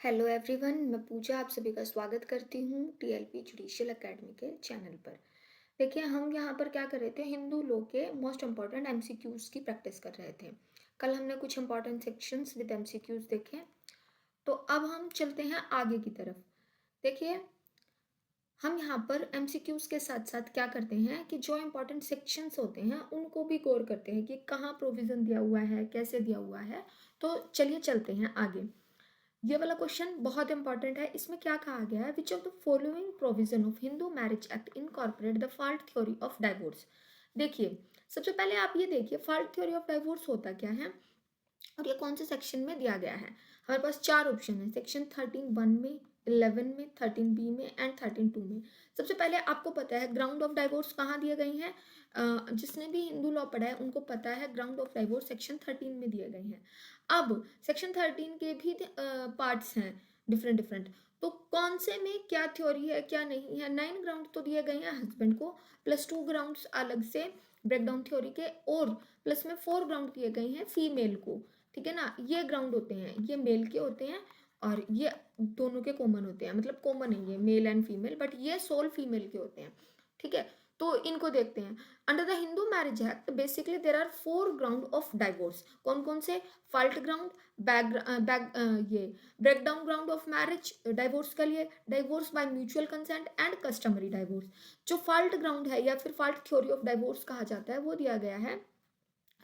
Hello everyone, मैं पूजा आप सभी का स्वागत करती हूँ टीएलपी जुडिशियल एकेडमी के चैनल पर। देखिए, हम यहाँ पर क्या कर रहे थे, हिंदू लॉ के मोस्ट इम्पॉर्टेंट एमसीक्यूज़ की प्रैक्टिस कर रहे थे। कल हमने कुछ इंपॉर्टेंट सेक्शंस विद एमसीक्यूज़ देखे, तो अब हम चलते हैं आगे की तरफ। देखिए, हम यहाँ पर एमसीक्यूज़ के साथ साथ क्या करते हैं कि जो इम्पोर्टेंट सेक्शंस होते हैं उनको भी गौर करते हैं कि कहाँ प्रोविज़न दिया हुआ है, कैसे दिया हुआ है। तो चलिए चलते हैं आगे। ये वाला क्वेश्चन बहुत इंपॉर्टेंट है। इसमें क्या कहा गया है, which of the following provision of Hindu marriage act incorporate the fault theory of divorce. देखिए, सबसे पहले आप ये देखिए फॉल्ट थ्योरी ऑफ डाइवोर्स होता क्या है और ये कौन से सेक्शन में दिया गया है। हमारे पास चार ऑप्शन है, सेक्शन 13(1) में, 11 में, 13(b) में एंड 13(2) में। सबसे पहले आपको पता है ग्राउंड ऑफ डाइवोर्स कहाँ दिए गए हैं। जिसने भी हिंदू लॉ पढ़ा है उनको पता है ग्राउंड ऑफ डाइवोर्स सेक्शन 13 में दिए गए हैं। अब सेक्शन 13 के भी पार्ट्स हैं डिफरेंट डिफरेंट। तो कौन से में क्या थ्योरी है क्या नहीं है। 9 ग्राउंड तो दिए गए हैं हस्बैंड को, प्लस 2 ग्राउंड्स अलग से ब्रेकडाउन थ्योरी के, और प्लस में 4 ग्राउंड दिए गए हैं फीमेल को। ठीक है ना, ये ग्राउंड होते हैं, ये मेल के होते हैं और ये दोनों के कॉमन होते हैं, मतलब कॉमन है ये मेल एंड फीमेल, बट ये सोल फीमेल के होते हैं। ठीक है, तो इनको देखते हैं। Under the Hindu marriage act basically there are 4 ground of divorce. कौन कौन से, फॉल्ट ग्राउंड, ये breakdown ground of marriage divorce के लिए, divorce by mutual consent and customary divorce. जो फॉल्ट ग्राउंड है या फिर फॉल्ट थ्योरी ऑफ डाइवोर्स कहा जाता है वो दिया गया है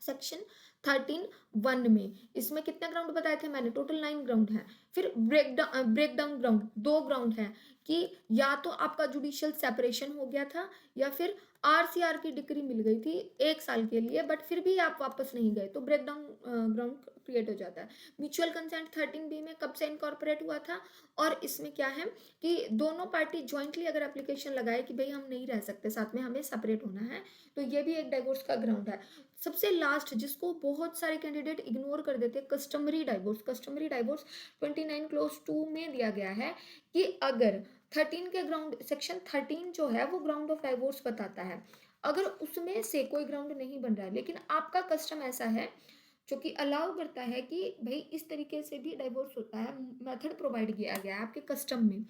सेक्शन 13(1) में। इसमें कितने ग्राउंड बताए थे मैंने, टोटल 9 ग्राउंड है। फिर ब्रेकडाउन ग्राउंड 2 ग्राउंड है कि या तो आपका जुडिशियल सेपरेशन हो गया था या फिर आरसीआर की डिग्री मिल गई थी 1 साल के लिए, बट फिर भी आप वापस नहीं गए तो ब्रेकडाउन ग्राउंड क्रिएट हो जाता है। म्यूचुअल कंसेंट 13(b) में कब से इनकॉर्पोरेट हुआ था, और इसमें क्या है कि दोनों पार्टी ज्वाइंटली अगर एप्लीकेशन लगाए कि भाई हम नहीं रह सकते साथ में, हमें सेपरेट होना है, तो ये भी एक डाइवोर्स का ग्राउंड है। सबसे लास्ट जिसको बहुत सारे कैंडिडेट इग्नोर कर देते, customary divorce. Customary divorce 29 close 2 में दिया गया है कि अगर 13 के ग्राउंड, सेक्शन 13 जो है वो ग्राउंड ऑफ डाइवोर्स बताता है, अगर उसमें से कोई ग्राउंड नहीं बन रहा है लेकिन आपका कस्टम ऐसा है जो कि अलाउ करता है कि भाई इस तरीके से भी डाइवोर्स होता है, मेथड प्रोवाइड किया गया है आपके कस्टम में,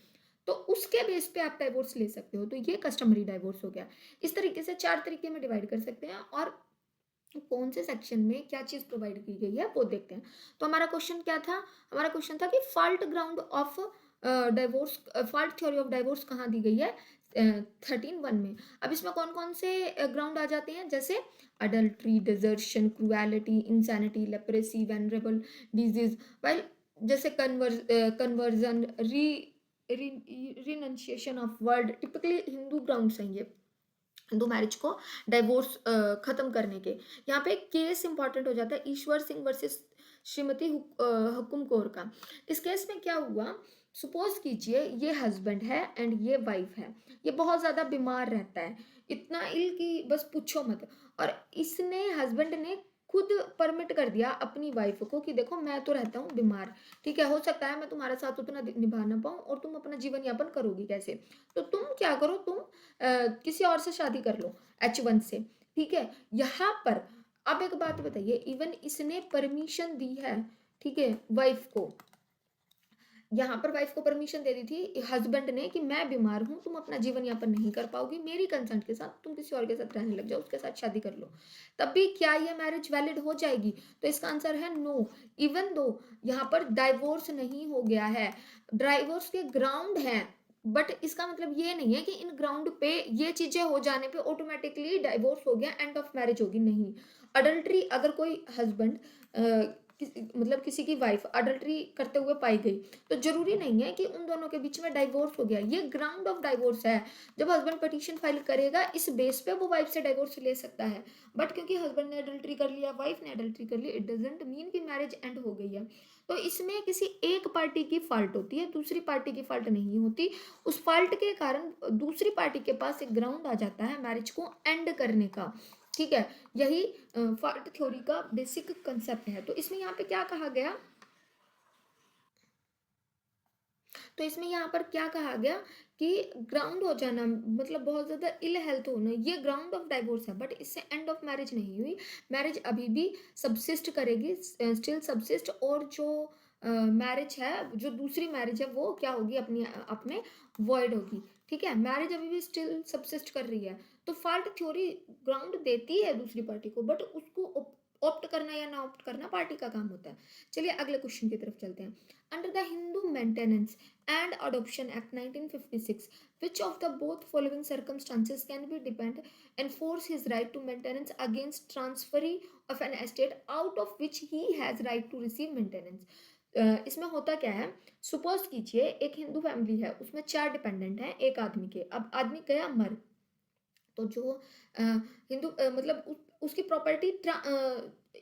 तो उसके बेस पे आप डाइवोर्स ले सकते हो, तो ये कस्टमरी डाइवोर्स हो गया। इस तरीके से 4 तरीके में डिवाइड कर सकते हैं और कौन से सेक्शन में क्या चीज प्रोवाइड की गई है वो देखते हैं। तो हमारा क्वेश्चन क्या था, हमारा क्वेश्चन था कि fault ground of divorce, fault theory of divorce कहाँ दी गई है 13(1) में। अब इसमें कौन कौन से ग्राउंड आ जाते हैं, जैसे adultery, desertion, cruelty, insanity, leprosy, venereal disease, while जैसे conversion, renunciation of world, typically Hindu grounds हैं ये हिंदू मैरिज को डाइवोर्स खत्म करने के। यहाँ पे केस इंपॉर्टेंट हो जाता है, ईश्वर सिंह वर्सेस श्रीमती हुकुम कौर का। इस केस में क्या हुआ, सपोज कीजिए ये हस्बैंड है एंड ये वाइफ है, ये बहुत ज्यादा बीमार रहता है, इतना इल कि बस पूछो मत, और इसने हस्बैंड ने खुद परमिट कर दिया अपनी वाइफ को कि देखो मैं तो रहता हूँ बीमार, ठीक है, हो सकता है मैं तुम्हारे साथ उतना निभा ना पाऊँ और तुम अपना जीवन यापन करोगी कैसे, तो तुम क्या करो, तुम किसी और से शादी कर लो H1 से। ठीक है, यहाँ पर अब एक बात बताइए, इवन इसने परमिशन दी है, ठीक है, वाइफ को, यहाँ पर वाइफ को परमिशन दे दी थी हस्बैंड ने कि मैं बीमार हूं, तुम अपना जीवन यापन नहीं कर पाओगी, मेरी कंसेंट के साथ तुम किसी और के साथ रहने लग जाओ, उसके साथ शादी कर लो, तब भी क्या ये मैरिज वैलिड हो जाएगी, तो इसका आंसर है नो। इवन दो यहाँ पर डाइवोर्स नहीं हो गया है, डाइवोर्स के ग्राउंड हैं, बट इसका मतलब ये नहीं है कि इन ग्राउंड पे ये चीजें हो जाने पे ऑटोमेटिकली डाइवोर्स हो गया, एंड ऑफ मैरिज होगी, नहीं। अडल्ट्री, अगर कोई हस्बैंड मतलब किसी की वाइफ अडल्ट्री करते हुए पाई गई, तो जरूरी नहीं है कि उन दोनों के बीच में डाइवोर्स हो गया, ये ग्राउंड ऑफ डाइवोर्स है। जब हस्बैंड पिटीशन फाइल करेगा इस बेस पे वो वाइफ से डाइवोर्स ले सकता है, बट क्योंकि हस्बैंड ने अडल्ट्री कर लिया, वाइफ ने अडल्ट्री कर लिया, इट डजंट मीन कि मैरिज एंड हो गई है। तो इसमें किसी एक पार्टी की फॉल्ट होती है, दूसरी पार्टी की फॉल्ट नहीं होती, उस फॉल्ट के कारण दूसरी पार्टी के पास एक ग्राउंड आ जाता है मैरिज को एंड करने का। ठीक है, यही फॉल्ट थ्योरी का बेसिक कंसेप्ट है। तो इसमें यहाँ पे क्या कहा गया, तो इसमें यहाँ पर क्या कहा गया कि ग्राउंड हो जाना मतलब बहुत ज्यादा इल हेल्थ होना, ये ग्राउंड ऑफ डाइवोर्स है, बट इससे एंड ऑफ मैरिज नहीं हुई, मैरिज अभी भी सबसिस्ट करेगी, स्टिल सबसिस्ट, और जो मैरिज है, जो दूसरी मैरिज है वो क्या होगी, अपनी आप में वॉइड होगी। ठीक है, मैरिज अभी भी स्टिल सबसिस्ट कर रही है। तो फॉल्ट थ्योरी ग्राउंड देती है दूसरी पार्टी को, बट उसको ऑप्ट करना या ना ऑप्ट करना पार्टी का काम होता है। चलिए अगले क्वेश्चन की तरफ चलते हैं। Under the Hindu maintenance and adoption act 1956, which of the both following circumstances can be depend enforce his right to maintenance against transferee of an estate out of which he has right to receive maintenance? इसमें होता क्या है, suppose कीजिए एक Hindu family है, उसमें 4 dependent हैं एक आदमी के। अब आदमी गया मर, तो जो अ, हिंदू मतलब उसकी प्रॉपर्टी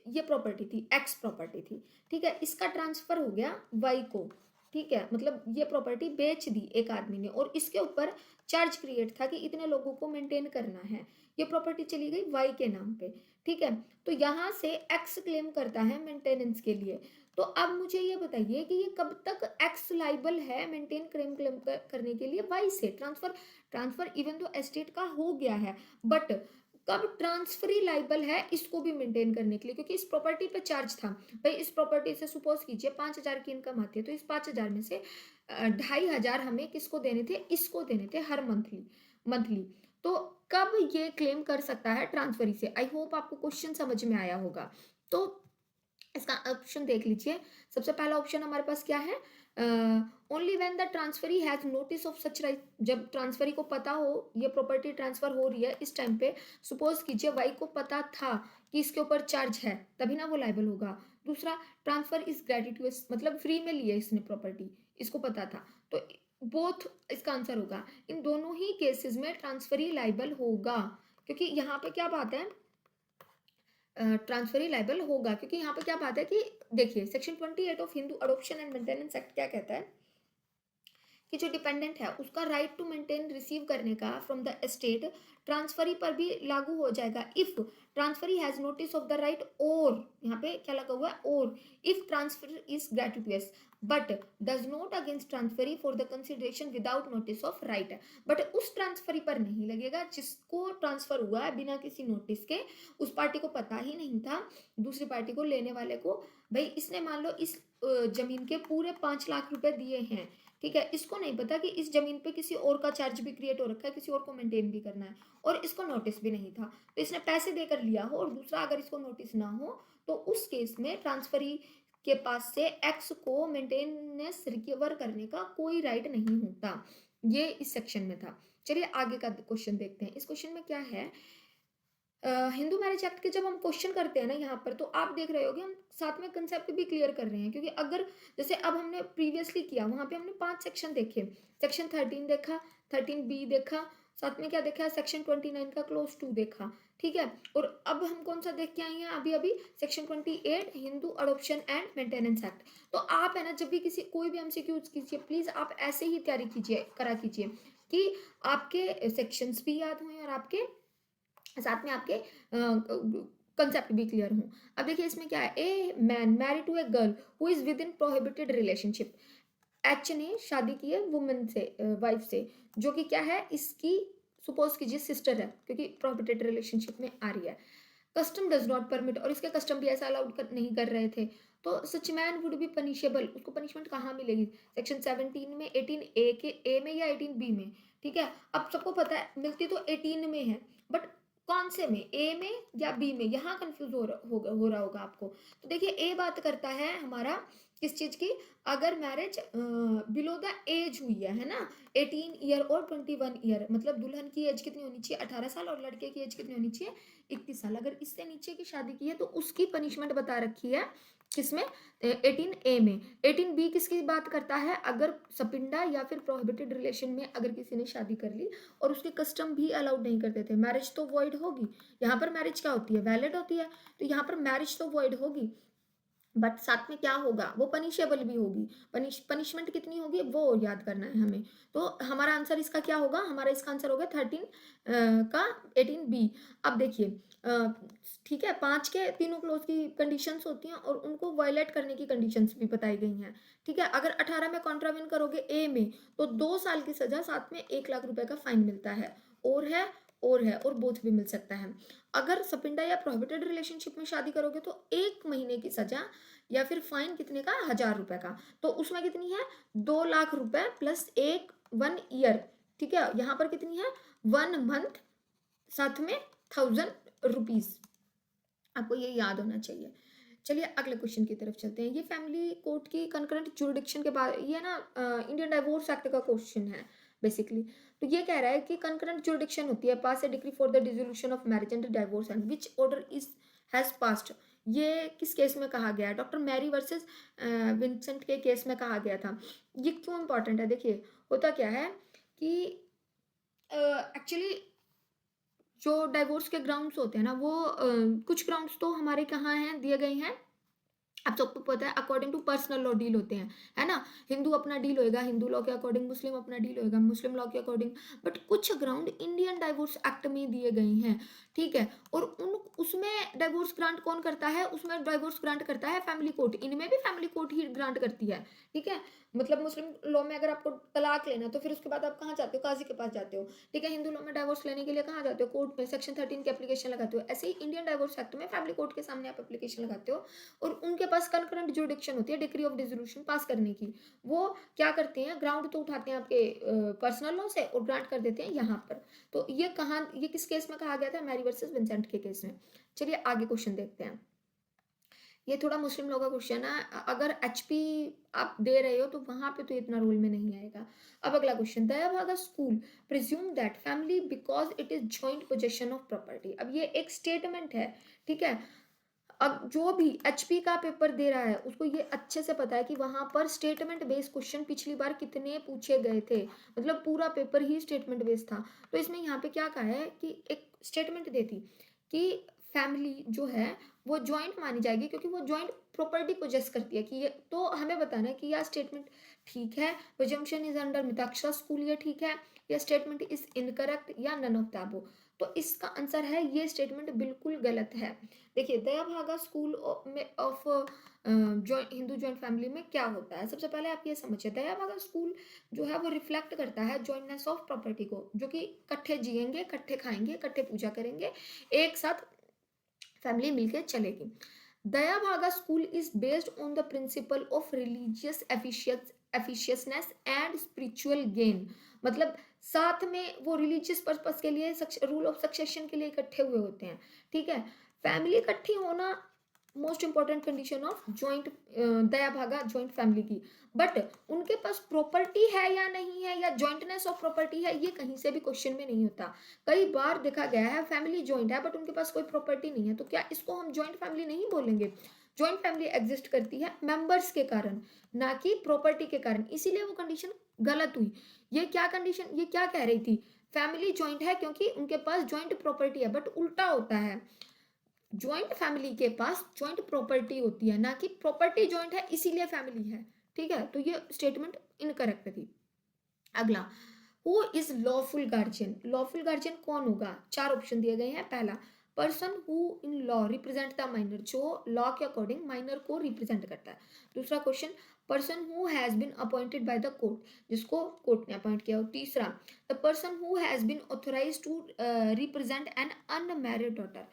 ये प्रॉपर्टी थी, एक्स प्रॉपर्टी थी। ठीक है, इसका ट्रांसफर हो गया वाई को। ठीक है, मतलब ये प्रॉपर्टी बेच दी एक आदमी ने, और इसके ऊपर चार्ज क्रिएट था कि इतने लोगों को मेंटेन करना है। ये प्रॉपर्टी चली गई वाई के नाम पे। ठीक है, तो यहाँ से एक्स क्लेम करता है मेंटेनेंस के लिए। तो अब मुझे ये बताइए कि ये कब तक एक्स लाइबल है मेंटेन क्लेम करने के लिए वाई से? ट्रांसफर इवन तो एस्टेट का हो गया है, बट कब ट्रांसफरी लाइबल है इसको भी मेंटेन करने के लिए, क्योंकि इस प्रॉपर्टी पे चार्ज था। भाई इस प्रॉपर्टी से सपोज कीजिए 5,000 की इनकम आती है, तो इस 5,000 में से 2,500 हमें किसको देने थे, इसको देने थे हर मंथली मंथली। तो कब ये क्लेम कर सकता है ट्रांसफरी से? आई होप आपको क्वेश्चन समझ में आया होगा। तो इसका ऑप्शन देख लीजिए। सबसे पहला ऑप्शन हमारे पास क्या है, only when the transferee has notice of such right. जब ट्रांसफरी को पता हो ये प्रॉपर्टी ट्रांसफर हो रही है, इस टाइम पे सपोज कीजिए वाई को पता था कि इसके ऊपर चार्ज है, तभी ना वो लाइबल होगा। दूसरा, ट्रांसफर इज ग्रेटिटुअस, मतलब फ्री में लिया इसने प्रॉपर्टी, इसको पता था। तो बोथ इसका आंसर होगा। इन दोनों ही केसेस में ट्रांसफरी लाइबल होगा, क्योंकि यहाँ पे क्या बात है, ट्रांसफरी लाइबल होगा, क्योंकि यहाँ पे क्या बात है कि देखिए section 28 of Hindu adoption and maintenance act क्या कहता है कि जो डिपेंडेंट है उसका राइट टू मेंटेन रिसीव करने का फ्रॉम द एस्टेट ट्रांसफरी पर भी लागू हो जाएगा if transferee has notice of the right, और यहाँ पे क्या लगा हुआ है, और if transfer is gratuitous but does not against transferee for the consideration without notice of right. But उस ट्रांसफरी पर नहीं लगेगा जिसको ट्रांसफर हुआ है बिना किसी नोटिस के, उस पार्टी को पता ही नहीं था, दूसरी पार्टी को, लेने वाले को। भाई इसने मान लो इस जमीन के पूरे 5 लाख रुपए दिए हैं। ठीक है, इसको नहीं पता कि इस जमीन पे किसी और का चार्ज भी क्रिएट हो रखा है, किसी और को मेंटेन भी करना है, और इसको नोटिस भी नहीं था। तो इसने पैसे देकर लिया हो, और दूसरा अगर इसको नोटिस ना हो, तो उस केस में ट्रांसफरी के पास से एक्स को मेंटेनेंस रिकवर करने का कोई राइट नहीं होता। ये इस सेक्शन में था। चलिए आगे का क्वेश्चन देखते हैं। इस क्वेश्चन में क्या है, हिंदू मैरिज एक्ट के जब हम क्वेश्चन करते हैं ना यहाँ पर, तो आप देख रहे होगे हम साथ में कंसेप्ट भी क्लियर कर रहे हैं, क्योंकि अगर जैसे अब हमने प्रीवियसली किया, वहां पे हमने 5 सेक्शन देखे। सेक्शन 13 देखा, 13B देखा, साथ में क्या देखा, सेक्शन 29 का क्लोज 2 देखा। ठीक है, और अब हम कौन सा देख के आए हैं अभी अभी, section 28 Hindu adoption and maintenance act. तो आप है ना, जब भी किसी कोई भी एमसीक्यूज कीजिए, प्लीज आप ऐसे ही तैयारी कीजिए, करा कीजिए कि आपके सेक्शंस भी याद हुए और आपके साथ में आपके कंसेप्ट भी क्लियर हूँ। अब देखिए इसमें क्या है, a man married to a girl who is within prohibited relationship. H ने शादी की है वुमेन से, वाइफ से, जो कि क्या है, इसकी सपोज कीजिए सिस्टर है, क्योंकि प्रोहिबिटेड रिलेशनशिप में आ रही है। कस्टम डज नॉट परमिट, और इसके कस्टम भी ऐसा अलाउड नहीं कर रहे थे। तो सच मैन वुड बी पनिशेबल, उसको पनिशमेंट कहाँ मिलेगी, सेक्शन 17 में, 18A के ए में या 18B में। ठीक है, अब सबको पता है मिलती तो 18 में है, बट कौन से में, ए में या बी में, यहाँ कंफ्यूज हो रहा होगा आपको। तो देखिए ए बात करता है हमारा किस चीज की, अगर मैरिज बिलो द एज हुई है ना, 18 ईयर और 21 ईयर, मतलब दुल्हन की एज कितनी होनी चाहिए, 18 साल, और लड़के की एज कितनी होनी चाहिए, 21 साल। अगर इससे नीचे की शादी की है तो उसकी पनिशमेंट बता रखी है किसमें, 18A में। 18B किसकी बात करता है, अगर सपिंडा या फिर प्रोहिबिटेड रिलेशन में अगर किसी ने शादी कर ली और उसके कस्टम भी अलाउड नहीं करते थे, मैरिज तो वॉइड होगी। यहाँ पर मैरिज क्या होती है, वैलिड होती है, तो यहाँ पर मैरिज तो वॉइड होगी, बट साथ में क्या होगा, वो पनिशेबल भी होगी। पनिशमेंट कितनी होगी वो याद करना है हमें। तो हमारा आंसर इसका क्या होगा, हमारा इसका आंसर होगा 13 का 18B। अब देखिए ठीक है, 5 के तीनों क्लोज की कंडीशंस होती हैं और उनको वायलेट करने की कंडीशंस भी बताई गई हैं। ठीक है, अगर 18 में कॉन्ट्रावेन करोगे ए में, तो 2 साल की सजा, साथ में 1 लाख रुपए का फाइन मिलता है। और है और है और बोथ भी मिल सकता है। अगर सपिंडा या प्रोहिबिटेड रिलेशनशिप में शादी करोगे तो 1 महीने की सजा या फिर फाइन कितने का, 1000 रुपए का। तो उसमें कितनी है, 2 लाख रुपए प्लस 1 ईयर, ठीक है। यहाँ पर कितनी है, 1 मंथ, साथ में 1000 रुपीज। आपको ये याद होना चाहिए। चलिए अगले क्वेश्चन की तरफ चलते हैं। ये फैमिली कोर्ट की कंकरेंट जुरिडिक्शन के बाद, ये ना इंडियन डाइवोर्स एक्ट का क्वेश्चन है बेसिकली। तो ये कह रहा है कि कंकरेंट जुरिडिक्शन होती है, pass a decree for the dissolution of marriage and divorce and which order is has passed. ये किस केस में कहा गया है, डॉक्टर मैरी वर्सेस विंसेंट के केस में कहा गया था। ये क्यों इंपॉर्टेंट है, देखिए होता क्या है कि एक्चुअली जो डाइवोर्स के ग्राउंड्स होते हैं ना, वो कुछ ग्राउंड्स तो हमारे कहाँ हैं, दिए गए हैं, आप सबको पता है, according to personal law deal होते हैं, है ना। हिंदू अपना डील होएगा हिंदू लॉ के अकॉर्डिंग, मुस्लिम अपना डील होएगा मुस्लिम लॉ के अकॉर्डिंग, बट कुछ ग्राउंड इंडियन डाइवोर्स एक्ट में दिए गए हैं, ठीक है। और उन उसमें डाइवोर्स ग्रांट कौन करता है, उसमें डाइवोर्स ग्रांट करता है फैमिली कोर्ट, इनमें भी फैमिली कोर्ट ही ग्रांट करती है, ठीक है। मतलब मुस्लिम लॉ में अगर आपको तलाक लेना तो फिर उसके बाद आप कहाँ जाते हो, काजी के पास जाते हो, ठीक है। हिंदू लॉ में डाइवोर्स लेने के लिए कहाँ जाते हो, कोर्ट में सेक्शन 13 की एप्लीकेशन लगाते हो। ऐसे ही इंडियन डाइवोर्स एक्ट में फैमिली कोर्ट के सामने आप एप्लीकेशन लगाते हो और उनके पास कंकरेंट जुरिडिक्शन होती है डिक्री ऑफ डिसोल्यूशन पास करने की। वो क्या करते हैं, ग्राउंड तो उठाते हैं आपके पर्सनल लॉ से और ग्रांट कर देते हैं यहाँ पर। तो ये कहाँ, ये किस केस में कहा गया था, मैरी वर्सेस विंसेंट के केस में। चलिए आगे क्वेश्चन देखते हैं। ये थोड़ा मुस्लिम लॉ का क्वेश्चन है, अगर एचपी आप दे रहे हो तो वहां पे तो इतना रूल में नहीं आएगा। अब अगला question, Dayabhaga school presume that family because it is joint possession of property. अब ये एक स्टेटमेंट है, ठीक है। अब जो भी एचपी का पेपर दे रहा है उसको ये अच्छे से पता है कि वहां पर स्टेटमेंट बेस्ड क्वेश्चन पिछली बार कितने पूछे गए थे, मतलब पूरा पेपर ही स्टेटमेंट बेस्ड था। तो इसमें यहाँ पे क्या कहा है कि एक स्टेटमेंट देती कि फैमिली जो है वो जॉइंट मानी जाएगी क्योंकि वो जॉइंट प्रॉपर्टी पोजेस करती है, कि ये तो हमें बताना है कि यह स्टेटमेंट ठीक है, presumption is under Mitakshara school, ये ठीक है, या स्टेटमेंट इज इनकरेक्ट या नन ऑफ द अबव। तो इसका आंसर है ये स्टेटमेंट बिल्कुल गलत है। देखिए Dayabhaga school of Hindu joint family में क्या होता है, सबसे पहले आप ये समझिए, दयाभागा स्कूल जो है वो रिफ्लेक्ट करता है जॉइंटनेस ऑफ प्रॉपर्टी को, जो कि इकट्ठे जिएंगे, इकट्ठे खाएंगे, इकट्ठे पूजा करेंगे, एक साथ फैमिली मिलकर चलेगी। Dayabhaga school is based on the principle of religious efficaciousness and spiritual gain. मतलब साथ में वो रिलीजियस पर्पस के लिए, रूल ऑफ सक्सेशन के लिए इकट्ठे हुए होते हैं, ठीक है। फैमिली इकट्ठी होना most important condition of joint Dayabhaga joint family की। बट उनके पास प्रॉपर्टी है या नहीं है, या जॉइंटनेस ऑफ प्रॉपर्टी है, ये कहीं से भी क्वेश्चन में नहीं होता। कई बार देखा गया है फैमिली जॉइंट है बट उनके पास कोई प्रॉपर्टी नहीं है, तो क्या इसको हम जॉइंट फैमिली नहीं बोलेंगे। जॉइंट फैमिली एग्जिस्ट करती है मेंबर्स के कारण, ना कि प्रॉपर्टी के कारण, इसीलिए वो कंडीशन गलत हुई। ये क्या कंडीशन, ये क्या कह रही थी, फैमिली जॉइंट है क्योंकि उनके पास जॉइंट प्रॉपर्टी है, बट उल्टा होता है, ज्वाइंट फैमिली के पास ज्वाइंट प्रॉपर्टी होती है, ना कि प्रॉपर्टी ज्वाइंट है इसीलिए फैमिली है, ठीक है। तो ये स्टेटमेंट इनकरेक्ट थी। अगला, who is lawful guardian, lawful guardian कौन होगा, चार ऑप्शन दिए गए हैं। पहला, person who in law represent the minor, जो लॉ के अकॉर्डिंग माइनर को रिप्रेजेंट करता है। दूसरा question, person who has been appointed by the court, जिसको कोर्ट ने अपॉइंट किया हो। तीसरा, the person who has been authorized to represent an unmarried daughter.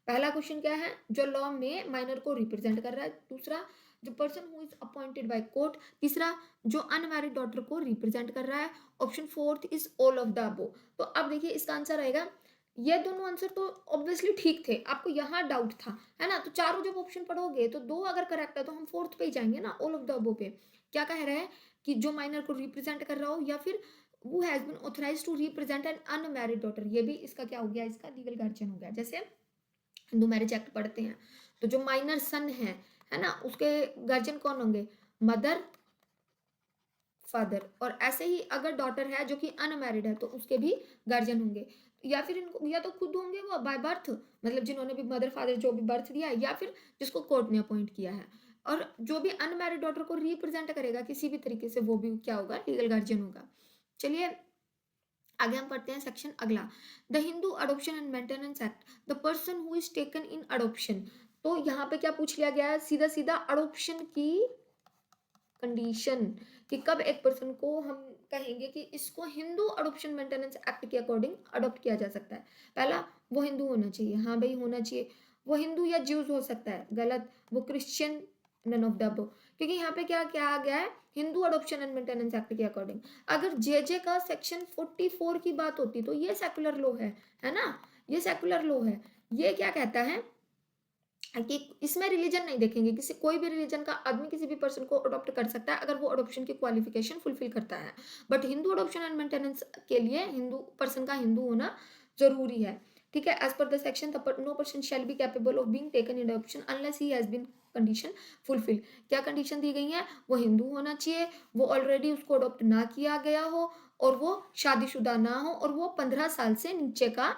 पहला क्वेश्चन क्या है, जो लॉ में माइनर को रिप्रेजेंट कर रहा है। दूसरा, जो person who is appointed by court. तीसरा, जो अनमैरिड डॉटर को रिप्रेजेंट कर रहा है। Option fourth is all of the above. तो अब देखिए इसका आंसर आएगा, ये दोनों आंसर तो ऑब्वियसली ठीक थे, आपको यहाँ डाउट था, है ना। तो चारों जब ऑप्शन पढ़ोगे तो दो अगर करेक्ट है तो हम फोर्थ पे ही जाएंगे ना, ऑल ऑफ द अबव पे। क्या कह रहा है कि जो माइनर को रिप्रेजेंट कर रहा हो, या फिर who has been authorized to represent an unmarried daughter, ये भी इसका क्या हो गया, इसका लीगल गार्जियन हो गया। जैसे हिंदू मैरिज एक्ट पढ़ते हैं तो जो माइनर सन है ना, उसके गार्जियन कौन होंगे, मदर, फादर। और ऐसे ही अगर डॉटर है जो कि अनमैरिड है तो उसके भी गार्जियन होंगे, या फिर इनको या तो खुद होंगे वो बाय बर्थ, मतलब जिन्होंने भी मदर फादर जो भी बर्थ दिया है, या फिर जिसको कोर्ट ने अपॉइंट किया है। और जो भी अनमैरिड डॉटर को रिप्रेजेंट करेगा किसी भी तरीके से, वो भी क्या होगा, लीगल गार्जियन होगा। चलिए आगे हम पढ़ते हैं सेक्शन अगला, the Hindu adoption and maintenance act, the person who is taken in adoption. तो यहाँ पे क्या पूछ लिया गया है, सीधा सीधा अडोप्शन की कंडीशन कि कब एक पर्सन को हम कहेंगे कि इसको हिंदू अडॉप्शन मेंटेनेंस एक्ट के अकॉर्डिंग अडॉप्ट किया जा सकता है। पहला, वो हिंदू होना चाहिए, हाँ भाई होना चाहिए। वो हिंदू या ज्यूज हो सकता है, गलत। वो Christian, none of the above. क्योंकि यहाँ पे क्या क्या गया है, Hindu adoption and maintenance act के अकॉर्डिंग। अगर जे का सेक्शन 44 की बात होती तो ये सेकुलर लॉ है ना, ये सेकुलर लॉ है। ये क्या कहता है कि इसमें रिलीजन नहीं देखेंगे, किसी कोई भी रिलीजन का आदमी किसी भी पर्सन को अडॉप्ट कर सकता है अगर वो अडॉप्शन की क्वालिफिकेशन फुलफिल करता है। But Hindu adoption and maintenance के लिए हिंदू पर्सन का हिंदू होना जरूरी है। ठीक है, as per the section no person shall be capable of being taken in adoption unless he has been condition fulfil. क्या कंडीशन दी गई है, वो हिंदू होना चाहिए, वो ऑलरेडी उसको अडॉप्ट ना किया गया हो, और वो शादीशुदा ना हो, और वो 15 साल से नीचे का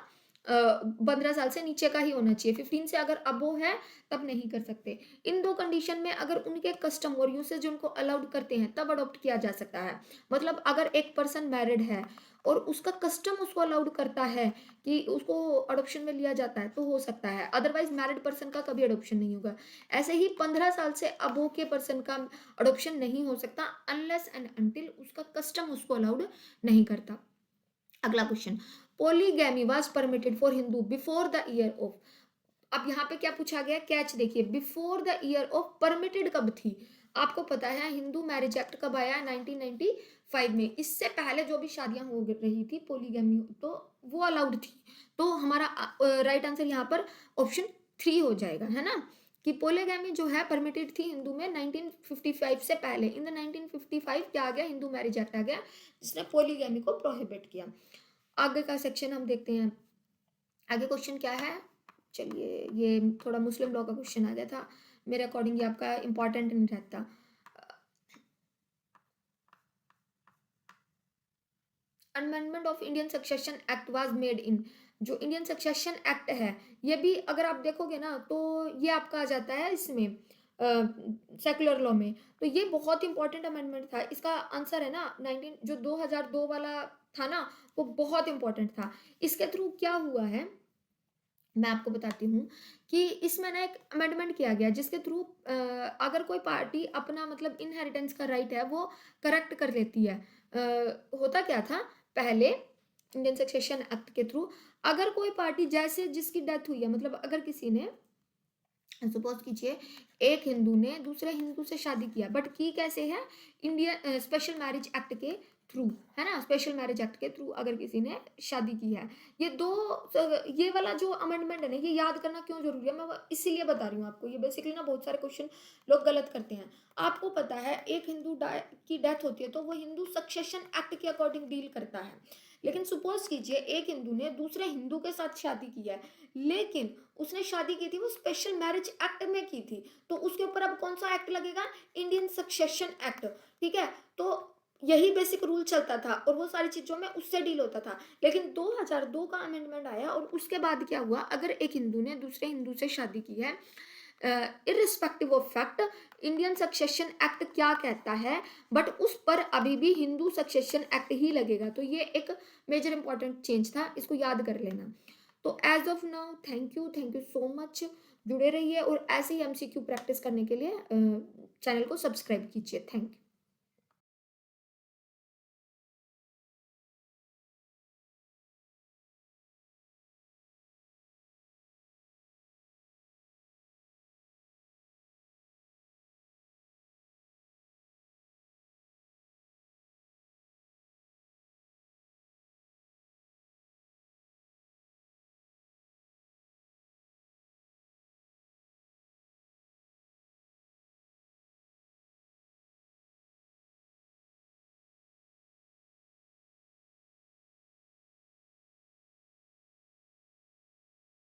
15 साल से नीचे का ही होना चाहिए। 15 से अगर अबो है तब नहीं कर सकते। इन दो कंडीशन में अगर उनके कस्टम और यूसेज उनको अलाउड करते हैं तब अडॉप्ट किया जा सकता है। मतलब अगर एक पर्सन मैरिड है और उसका कस्टम उसको अलाउड करता है कि उसको अडॉप्शन में लिया जाता है तो हो सकता है, अदरवाइज मैरिड पर्सन का कभी अडॉप्शन नहीं होगा। ऐसे ही 15 साल से अबो के पर्सन का अडॉप्शन नहीं हो सकता अनलेस एंड अनटिल उसका कस्टम उसको अलाउड नहीं करता। अगला question, polygamy was permitted for Hindu before the year of. अब यहाँ पे क्या पूछा गया, कैच देखिए, before the year of permitted कब थी। आपको पता है हिंदू मैरिज एक्ट कब आया है, 1995 में। इससे पहले जो भी शादियां हो रही थी पोलीगैमी तो वो अलाउड थी। तो हमारा राइट आंसर यहाँ पर ऑप्शन 3 हो जाएगा, है ना, कि पोलीगैमी जो है परमिटेड थी हिंदू में 1955 से पहले। इन द 1955 क्या आ गया, हिंदू मैरिज एक्ट आ गया जिसने पोलीगैमी को प्रोहिबिट किया। आगे का सेक्शन हम देखते हैं। आगे क्वेश्चन क्या है, चलिए ये थोड़ा मुस्लिम लॉ का क्वेश्चन आ गया था, मेरे अकॉर्डिंग ये आपका इंपॉर्टेंट नहीं रहता। Amendment of Indian succession act was made in, जो इंडियन सक्सेशन एक्ट है ये भी अगर आप देखोगे ना तो ये आपका आ जाता है इसमें सेकुलर लॉ में। तो ये बहुत इंपॉर्टेंट अमेंडमेंट था। इसका आंसर है ना 19 जो 2002 वाला था ना, वो बहुत इंपॉर्टेंट था। इसके थ्रू क्या हुआ है मैं आपको बताती हूँ कि इसमें ना एक अमेंडमेंट किया गया जिसके थ्रू अगर कोई पार्टी अपना मतलब इनहेरिटेंस का राइट है वो करेक्ट कर लेती है। होता क्या था पहले इंडियन सक्सेशन एक्ट के थ्रू, अगर कोई पार्टी जैसे जिसकी डेथ हुई है, मतलब अगर किसी ने सपोज कीजिए एक हिंदू ने दूसरे हिंदू से शादी किया, बट की कैसे है, इंडियन स्पेशल मैरिज एक्ट के थ्रू, है ना, स्पेशल मैरिज एक्ट के थ्रू अगर किसी ने शादी की है। ये दो ये वाला जो अमेंडमेंट है ना, ये याद करना क्यों जरूरी है, मैं इसीलिए बता रही हूँ आपको। ये बेसिकली ना बहुत सारे क्वेश्चन लोग गलत करते हैं। आपको पता है एक हिंदू की डेथ होती है तो वो हिंदू सक्सेशन एक्ट के अकॉर्डिंग डील करता है। लेकिन सपोज कीजिए एक हिंदू ने दूसरे हिंदू के साथ शादी की है, लेकिन उसने शादी की थी वो स्पेशल मैरिज एक्ट में की थी, तो उसके ऊपर अब कौन सा एक्ट लगेगा, इंडियन सक्सेशन एक्ट। ठीक है, तो यही बेसिक रूल चलता था और वो सारी चीजों में उससे डील होता था। लेकिन 2002 का अमेंडमेंट आया और उसके बाद क्या हुआ, अगर एक हिंदू ने दूसरे हिंदू से शादी की है, irrespective of fact Indian succession act क्या कहता है, बट उस पर अभी भी हिंदू सक्सेशन एक्ट ही लगेगा। तो ये एक मेजर इंपॉर्टेंट चेंज था, इसको याद कर लेना। तो as of now thank you so much. जुड़े रहिए और ऐसे ही एमसीक्यू प्रैक्टिस करने के लिए चैनल को सब्सक्राइब कीजिए। Thank you.